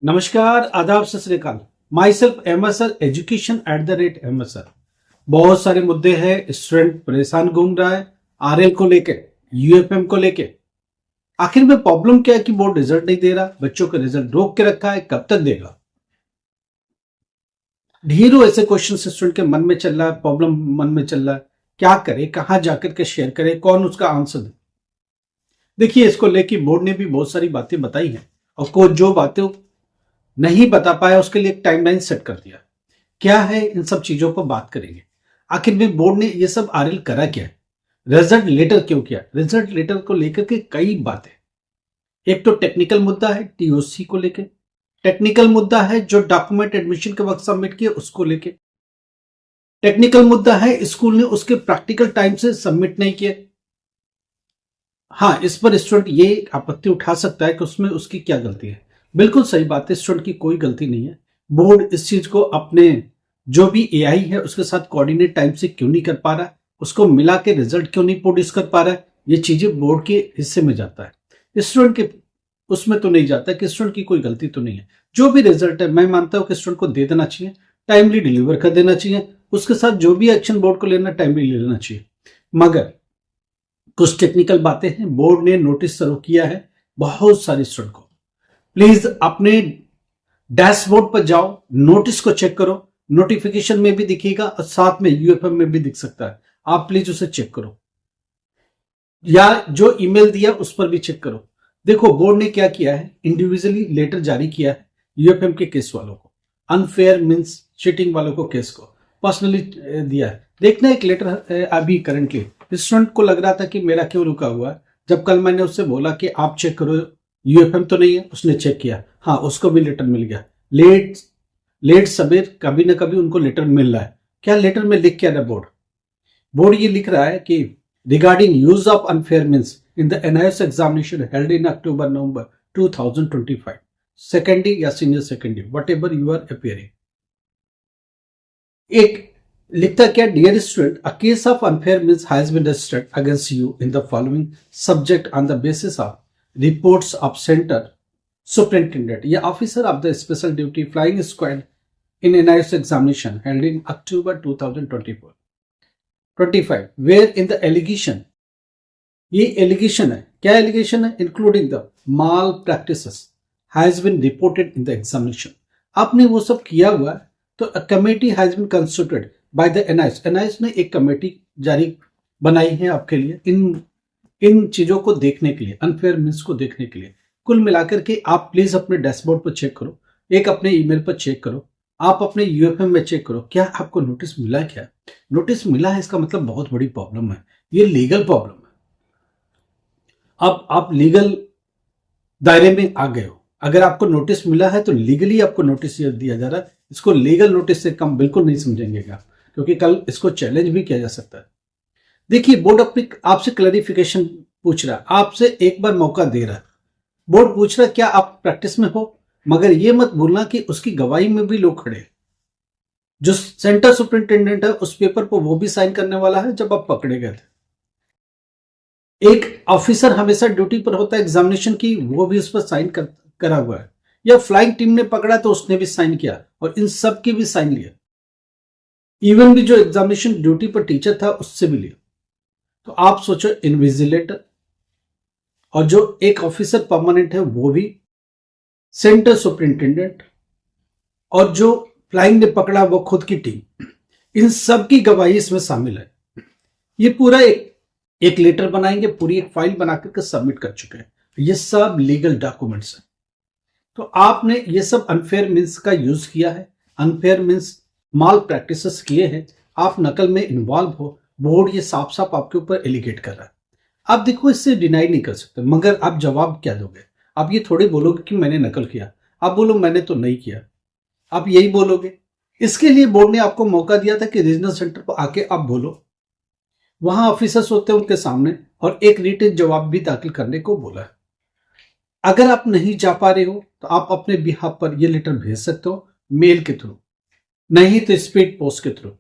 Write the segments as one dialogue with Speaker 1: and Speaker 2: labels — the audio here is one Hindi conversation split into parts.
Speaker 1: नमस्कार, आदाब, सत श्री अकाल। My self MSR, education @MSR। बहुत सारे मुद्दे हैं, स्टूडेंट परेशान घूम रहा है आरएल को लेके, यूएफएम को लेके। आखिर में प्रॉब्लम क्या है कि बोर्ड रिजल्ट नहीं दे रहा, बच्चों का रिजल्ट रोक के रखा है, कब तक देगा? ढेरों ऐसे क्वेश्चन स्टूडेंट के मन में चल रहा है, प्रॉब्लम मन में चल रहा है, क्या करे, कहां जाकर के शेयर करे, कौन उसका आंसर दे। देखिए, इसको लेके बोर्ड ने भी बहुत सारी बातें बताई हैं और को जो बातें नहीं बता पाया उसके लिए एक टाइमलाइन सेट कर दिया। क्या है, इन सब चीजों पर बात करेंगे। आखिर में बोर्ड ने ये सब आरएल करा क्या है, रिजल्ट लेटर क्यों किया, रिजल्ट लेटर को लेकर के कई बातें। एक तो टेक्निकल मुद्दा है टीओसी को लेकर, टेक्निकल मुद्दा है जो डॉक्यूमेंट एडमिशन के वक्त सबमिट किए उसको लेके, टेक्निकल मुद्दा है स्कूल ने उसके प्रैक्टिकल टाइम से सबमिट नहीं किए। हाँ, इस पर स्टूडेंट ये आपत्ति उठा सकता है कि उसमें उसकी क्या गलती है। बिल्कुल सही बात है, स्टूडेंट की कोई गलती नहीं है। बोर्ड इस चीज को अपने जो भी एआई है उसके साथ कोऑर्डिनेट टाइम से क्यों नहीं कर पा रहा है, उसको मिला के रिजल्ट क्यों नहीं प्रोड्यूस कर पा रहा है, ये चीजें बोर्ड के हिस्से में जाता है। स्टूडेंट के उसमें तो नहीं जाता कि स्टूडेंट की कोई गलती तो नहीं है। जो भी रिजल्ट है मैं मानता हूं कि स्टूडेंट को दे देना चाहिए, टाइमली डिलीवर कर देना चाहिए, उसके साथ जो भी एक्शन बोर्ड को लेना टाइमली ले लेना चाहिए। मगर कुछ टेक्निकल बातें हैं, बोर्ड ने नोटिस सर्व किया है बहुत सारे स्टूडेंट को। प्लीज अपने डैशबोर्ड पर जाओ, नोटिस को चेक करो, नोटिफिकेशन में भी दिखेगा और साथ में यूएफएम में भी दिख सकता है। आप प्लीज उसे चेक करो या जो ईमेल दिया उस पर भी चेक करो। देखो, बोर्ड ने क्या किया है, इंडिविजुअली लेटर जारी किया है यूएफएम के केस वालों को, अनफेयर मींस चीटिंग वालों को केस को पर्सनली दिया है। देखना एक लेटर अभी करंटली स्टूडेंट को लग रहा था कि मेरा क्यों रुका हुआ है, जब कल मैंने उससे बोला कि आप चेक करो यूएफएम तो नहीं है, उसने चेक किया, हाँ उसको भी लेटर मिल गया। लेट सबेर कभी ना कभी उनको लेटर मिल रहा है। क्या लेटर में लिख क्या रहा है बोर्ड ये लिख रहा है कि regarding use of unfair means in the NIS examination held in October November 2025 secondary या senior secondary whatever you are appearing. एक लिखता क्या, dear student, a case of unfair means has been registered against you in the following subject on the basis of reports of center superintendent या officer of the special duty flying squad in NIS examination held in October 2024-25 where in the allegation, ये allegation है, क्या allegation है, including the malpractices has been reported in the examination। आपने वो सब किया हुआ है तो a committee has been constituted by the NIS ने एक कमेटी जारी बनाई है आपके लिए इन चीजों को देखने के लिए, अनफेयर मींस को देखने के लिए। कुल मिलाकर के आप प्लीज अपने डैशबोर्ड पर चेक करो, एक अपने ईमेल पर चेक करो, आप अपने यूएफएम में चेक करो, क्या आपको नोटिस मिला है। क्या नोटिस मिला है इसका मतलब बहुत बड़ी प्रॉब्लम है, ये लीगल प्रॉब्लम है। अब आप लीगल दायरे में आ गए हो, अगर आपको नोटिस मिला है तो लीगली आपको नोटिस दिया जा रहा है। इसको लीगल नोटिस से कम बिल्कुल नहीं समझेंगे क्योंकि कल इसको चैलेंज भी किया जा सकता है। देखिए, बोर्ड अपनी आपसे क्लैरिफिकेशन पूछ रहा है, आपसे एक बार मौका दे रहा है। बोर्ड पूछ रहा है क्या आप प्रैक्टिस में हो, मगर यह मत भूलना कि उसकी गवाही में भी लोग खड़े हैं। जो सेंटर सुपरिंटेंडेंट है उस पेपर पर वो भी साइन करने वाला है जब आप पकड़े गए थे। एक ऑफिसर हमेशा ड्यूटी पर होता है एग्जामिनेशन की, वो भी उस पर साइन करा हुआ है, या फ्लाइंग टीम ने पकड़ा तो उसने भी साइन किया और इन सब की भी साइन लिया। इवन भी जो एग्जामिनेशन ड्यूटी पर टीचर था उससे भी लिया। तो आप सोचो, इन्विजिलेटर और जो एक ऑफिसर परमानेंट है वो भी, सेंटर सुपरिंटेंडेंट और जो फ्लाइंग ने पकड़ा वो खुद की टीम, इन सब की गवाही इसमें शामिल है। ये पूरा एक लेटर बनाएंगे, पूरी एक फाइल बना करके सबमिट कर चुके हैं। ये सब लीगल डॉक्यूमेंट्स हैं। तो आपने ये सब अनफेयर मींस का यूज किया है, अनफेयर मींस माल प्रैक्टिसेस किए हैं, आप नकल में इन्वॉल्व हो, बोर्ड ये साफ साफ आपके ऊपर एलिगेट कर रहा है। आप देखो, इससे डिनाई नहीं कर सकते, मगर आप जवाब क्या दोगे? आप ये थोड़ी बोलोगे कि मैंने नकल किया, आप बोलो मैंने तो नहीं किया, आप यही बोलोगे। इसके लिए बोर्ड ने आपको मौका दिया था कि रीजनल सेंटर पर आके आप बोलो, वहां ऑफिसर्स होते हैं उनके सामने, और एक रिटन जवाब भी दाखिल करने को बोला है। अगर आप नहीं जा पा रहे हो तो आप अपने बिहाफ पर यह लेटर भेज सकते हो मेल के थ्रू, नहीं तो स्पीड पोस्ट के थ्रू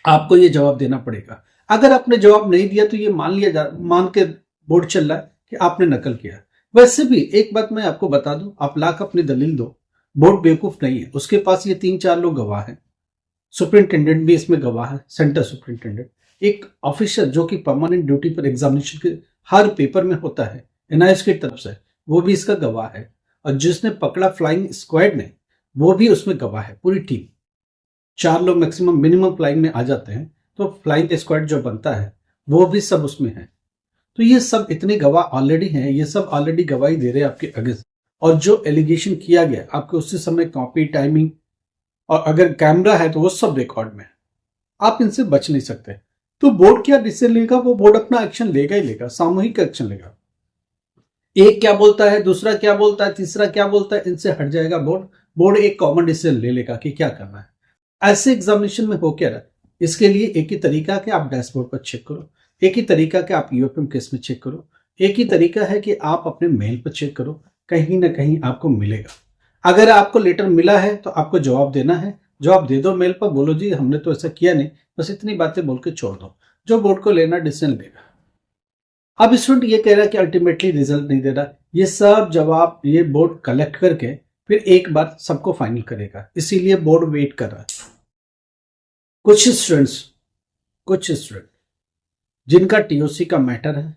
Speaker 1: आपको ये जवाब देना पड़ेगा। अगर आपने जवाब नहीं दिया तो ये मान के बोर्ड चल रहा है कि आपने नकल किया। वैसे भी एक बात मैं आपको बता दूं, आप लाख अपनी दलील दो, बोर्ड बेवकूफ नहीं है, उसके पास ये 3-4 लोग गवाह हैं, सुपरिंटेंडेंट भी इसमें गवाह है, सेंटर सुपरिंटेंडेंट, एक ऑफिसर जो कि परमानेंट ड्यूटी पर एग्जामिनेशन के हर पेपर में होता है एनआईएस की तरफ से, वो भी इसका गवाह है, और जिसने पकड़ा फ्लाइंग स्क्वाड ने वो भी उसमें गवाह है। पूरी टीम 4 लोग मैक्सिमम मिनिमम फ्लाइंग में आ जाते हैं, तो फ्लाइंग स्क्वाड जो बनता है वो भी सब उसमें है। तो ये सब इतने गवाह ऑलरेडी हैं, ये सब ऑलरेडी गवाही दे रहे हैं आपके अगेंस्ट, और जो एलिगेशन किया गया आपके उसी समय कॉपी, टाइमिंग और अगर कैमरा है तो वो सब रिकॉर्ड में है, आप इनसे बच नहीं सकते। तो बोर्ड क्या डिसीजन लेगा, वो बोर्ड अपना एक्शन लेगा ही लेगा, सामूहिक एक्शन लेगा। एक क्या बोलता है, दूसरा क्या बोलता है, तीसरा क्या बोलता है, इनसे हट जाएगा बोर्ड। बोर्ड एक कॉमन डिसीजन ले लेगा कि क्या करना है। ऐसे एग्जामिनेशन में हो क्या रहा है, इसके लिए एक ही तरीका कि आप डैशबोर्ड पर चेक करो, एक ही तरीका कि आप यूएफएम केस में चेक करो, एक ही तरीका है कि आप अपने मेल पर चेक करो, कहीं ना कहीं आपको मिलेगा। अगर आपको लेटर मिला है तो आपको जवाब देना है, जवाब दे दो मेल पर, बोलो जी हमने तो ऐसा किया नहीं, बस इतनी बातें बोल के छोड़ दो, जो बोर्ड को लेना डिसीजन लेगा। अब स्टूडेंट ये कह रहा है कि अल्टीमेटली रिजल्ट नहीं दे रहा, ये सब जवाब ये बोर्ड कलेक्ट करके फिर एक बार सबको फाइनल करेगा, इसीलिए बोर्ड वेट कर रहा है। कुछ स्टूडेंट जिनका टीओसी का मैटर है,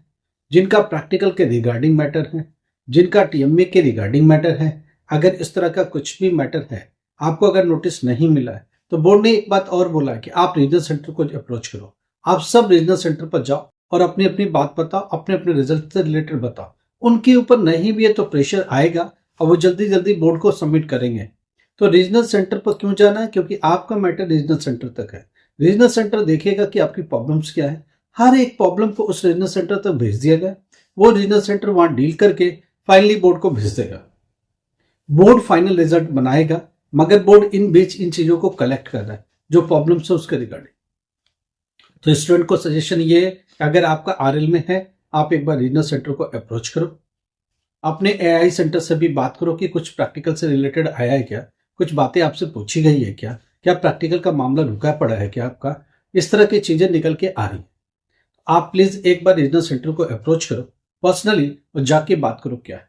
Speaker 1: जिनका प्रैक्टिकल के रिगार्डिंग मैटर है, जिनका टीएमए के रिगार्डिंग मैटर है, अगर इस तरह का कुछ भी मैटर है, आपको अगर नोटिस नहीं मिला है, तो बोर्ड ने एक बात और बोला है कि आप रीजनल सेंटर को अप्रोच करो। आप सब रीजनल सेंटर पर जाओ और अपनी अपनी बात बताओ, अपने अपने रिजल्ट से रिलेटेड बताओ। उनके ऊपर नहीं भी है तो प्रेशर आएगा और वो जल्दी जल्दी बोर्ड को सबमिट करेंगे। तो रीजनल सेंटर पर क्यों जाना है, क्योंकि आपका मैटर रीजनल सेंटर तक है। रीजनल सेंटर देखेगा कि आपकी प्रॉब्लम्स क्या है, हर एक प्रॉब्लम को उस रीजनल सेंटर तक भेज दिया गया, वो रीजनल सेंटर वहां डील करके फाइनली बोर्ड को भेज देगा। बोर्ड फाइनल रिजल्ट बनाएगा, मगर बोर्ड इन बीच इन चीजों को कलेक्ट कर रहा है जो प्रॉब्लम्स है उसके रिगार्डिंग। तो स्टूडेंट को सजेशन ये है कि अगर आपका आरएल में है, आप एक बार रीजनल सेंटर को अप्रोच करो, अपने एआई सेंटर से भी बात करो कि कुछ प्रैक्टिकल से रिलेटेड आया है क्या, कुछ बातें आपसे पूछी गई है क्या, क्या प्रैक्टिकल का मामला रुका पड़ा है क्या आपका, इस तरह की चीजें निकल के आ रही है। आप प्लीज एक बार रीजनल सेंटर को अप्रोच करो पर्सनली और जाके बात करो क्या है।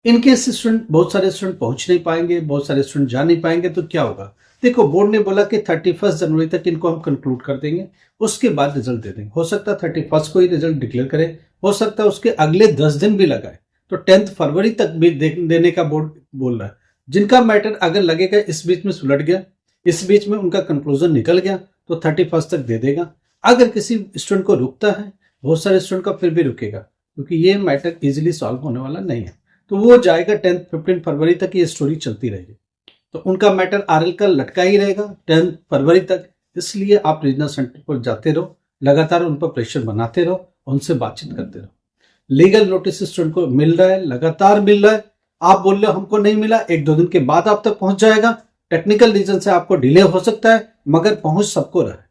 Speaker 1: इनकेस स्टूडेंट, बहुत सारे स्टूडेंट पहुंच नहीं पाएंगे, बहुत सारे स्टूडेंट जा नहीं पाएंगे, तो क्या होगा। देखो बोर्ड ने बोला कि 31 जनवरी तक इनको हम कंक्लूड कर देंगे, उसके बाद रिजल्ट दे देंगे। हो सकता है 31 को ही रिजल्ट डिक्लेयर करे, हो सकता है उसके अगले 10 दिन भी लगाए, तो 10 फरवरी तक भी देने का बोर्ड बोल रहा है। जिनका मैटर अगर लगेगा इस बीच में सुलट गया, इस बीच में उनका कंक्लूजन निकल गया, तो 31 तक दे देगा। अगर किसी स्टूडेंट को रुकता है, बहुत सारे स्टूडेंट का फिर भी रुकेगा, क्योंकि ये मैटर इजिली सॉल्व होने वाला नहीं है, तो वो जाएगा 10-15 फरवरी तक ये स्टोरी चलती रहेगी। तो उनका मैटर आरएल का लटका ही रहेगा 10 फरवरी तक। इसलिए आप रीजनल सेंटर पर जाते रहो, लगातार उन पर प्रेशर बनाते रहो, उनसे बातचीत करते रहो। लीगल नोटिस स्टूडेंट को मिल रहा है, लगातार मिल रहा है। आप बोल रहे हो हमको नहीं मिला, 1-2 दिन के बाद आप तक पहुंच जाएगा। टेक्निकल रीजन से आपको डिले हो सकता है, मगर पहुंच सबको रहा है।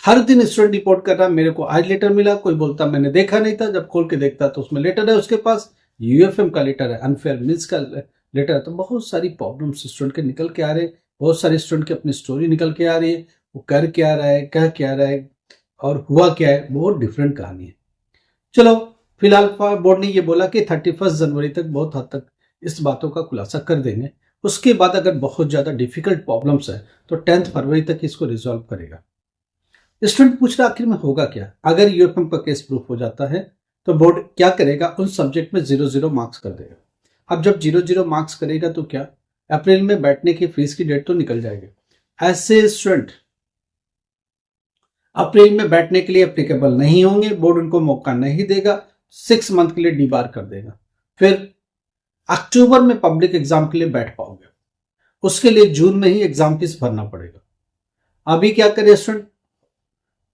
Speaker 1: हर दिन स्टूडेंट रिपोर्ट कर रहा है मेरे को आज लेटर मिला, कोई बोलता मैंने देखा नहीं था, जब खोल के देखता तो उसमें लेटर है, उसके पास यूएफएम का लेटर है, अनफेयर मीन्स का लेटर है। तो बहुत सारी प्रॉब्लम्स स्टूडेंट के निकल के आ रहे हैं, बहुत सारे स्टूडेंट की अपनी स्टोरी निकल के आ रही है, वो कर क्या रहा है, कह क्या रहा है और हुआ क्या है, बहुत डिफरेंट कहानी है। चलो फिलहाल बोर्ड ने ये बोला कि 31 जनवरी तक बहुत हद तक इस बातों का खुलासा कर देंगे। उसके बाद अगर बहुत ज्यादा डिफिकल्ट प्रॉब्लम्स है तो 10 फरवरी तक इसको रिजॉल्व करेगा। स्टूडेंट पूछ रहा आखिर में होगा क्या, अगर यूएफएम का केस प्रूफ हो जाता है तो बोर्ड क्या करेगा, उन सब्जेक्ट में 0-0 मार्क्स कर देगा। अब जब 0-0 मार्क्स करेगा तो क्या, अप्रैल में बैठने की फीस की डेट तो निकल जाएगी। ऐसे स्टूडेंट अप्रैल में बैठने के लिए एप्लीकेबल नहीं होंगे, बोर्ड उनको मौका नहीं देगा, 6 मंथ के लिए डीबार कर देगा। फिर अक्टूबर में पब्लिक एग्जाम के लिए बैठ पाओगे, उसके लिए जून में ही एग्जाम फीस भरना पड़ेगा। अभी क्या करे स्टूडेंट,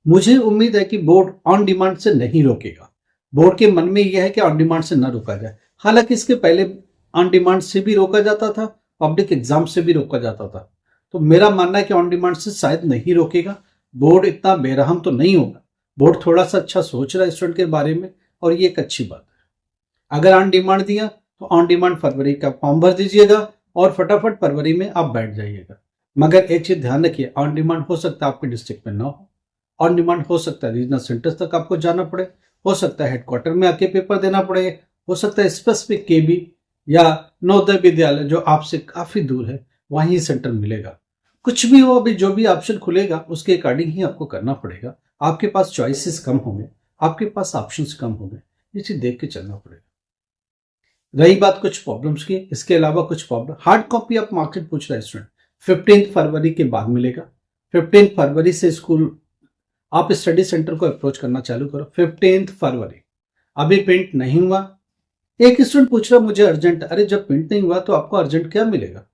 Speaker 1: मुझे उम्मीद है कि बोर्ड ऑन डिमांड से नहीं रोकेगा। बोर्ड के मन में यह है कि ऑन डिमांड से न रोका जाए, हालांकि इसके पहले ऑन डिमांड से भी रोका जाता था, पब्लिक एग्जाम से भी रोका जाता था। तो मेरा मानना है कि ऑन डिमांड से शायद नहीं रोकेगा। बोर्ड इतना बेरहम तो नहीं होगा, बोर्ड थोड़ा सा अच्छा सोच रहा है स्टूडेंट के बारे में, और ये एक अच्छी बात है। अगर ऑन डिमांड दिया तो ऑन डिमांड फरवरी का फॉर्म भर दीजिएगा और फटाफट फरवरी में आप बैठ जाइएगा। मगर एक चीज ध्यान रखिए, ऑन डिमांड हो सकता है आपके डिस्ट्रिक्ट में ना हो, ऑन डिमांड हो सकता है रीजनल सेंटर्स तक आपको जाना पड़े, हो सकता है हेडक्वार्टर में आके पेपर देना पड़े, हो सकता है स्पेसिफिक केबी या नवोदय विद्यालय जो आपसे काफी दूर है वहीं सेंटर मिलेगा। कुछ भी हो, अभी जो भी ऑप्शन खुलेगा उसके अकॉर्डिंग ही आपको करना पड़ेगा। आपके पास चॉइसेस कम होंगे, आपके पास ऑप्शंस कम होंगे, ये चीज देख के चलना पड़ेगा। रही बात कुछ प्रॉब्लम्स की, इसके अलावा कुछ problem, hard copy of marksheet पूछ रहा है स्टूडेंट, 15 फरवरी के बाद मिलेगा। 15 फरवरी से स्कूल आप स्टडी सेंटर को अप्रोच करना चालू करो। 15 फरवरी अभी प्रिंट नहीं हुआ। एक स्टूडेंट पूछ रहा मुझे अर्जेंट, अरे जब प्रिंट नहीं हुआ तो आपको अर्जेंट क्या मिलेगा?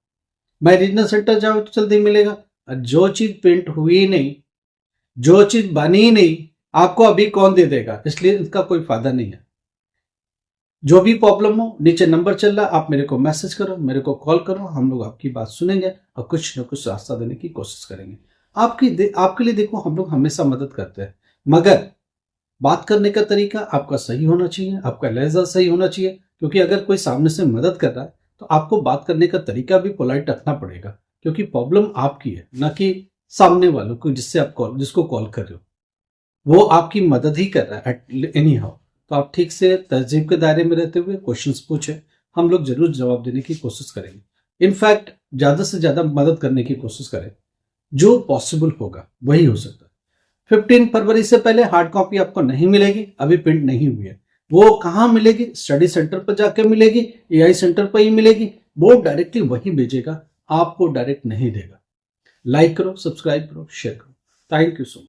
Speaker 1: मैं रीजनल सेंटर जाऊँ तो जल्दी मिलेगा। जो चीज प्रिंट हुई नहीं, जो चीज बनी नहीं, आपको अभी कौन दे देगा? इसलिए इसका कोई फायदा नहीं है। जो भी प्रॉब्लम हो, नीचे नंबर चल रहा है, आप मेरे को मैसेज करो, मेरे को कॉल करो, हम लोग आपकी बात सुनेंगे और कुछ न कुछ रास्ता देने की कोशिश करेंगे। आपके लिए देखो, हम लोग हमेशा मदद करते हैं, मगर बात करने का तरीका आपका सही होना चाहिए, आपका लहजा सही होना चाहिए। क्योंकि अगर कोई सामने से मदद कर रहा है तो आपको बात करने का तरीका भी पोलाइट रखना पड़ेगा, क्योंकि प्रॉब्लम आपकी है, ना कि सामने वालों को जिसको कॉल कर रहे हो। वो आपकी मदद ही कर रहा है एनी हाउ। तो आप ठीक से तहजीब के दायरे में रहते हुए क्वेश्चंस पूछे, हम लोग जरूर जवाब देने की कोशिश करेंगे। इनफैक्ट ज्यादा से ज्यादा मदद करने की कोशिश करें, जो पॉसिबल होगा वही हो सकता है। 15 फरवरी से पहले हार्ड कॉपी आपको नहीं मिलेगी, अभी प्रिंट नहीं हुई है। वो कहाँ मिलेगी? स्टडी सेंटर पर जाकर मिलेगी, एआई सेंटर पर ही मिलेगी। बोर्ड डायरेक्टली वहीं भेजेगा, आपको डायरेक्ट नहीं देगा। लाइक करो, सब्सक्राइब करो, शेयर करो। Thank you so much.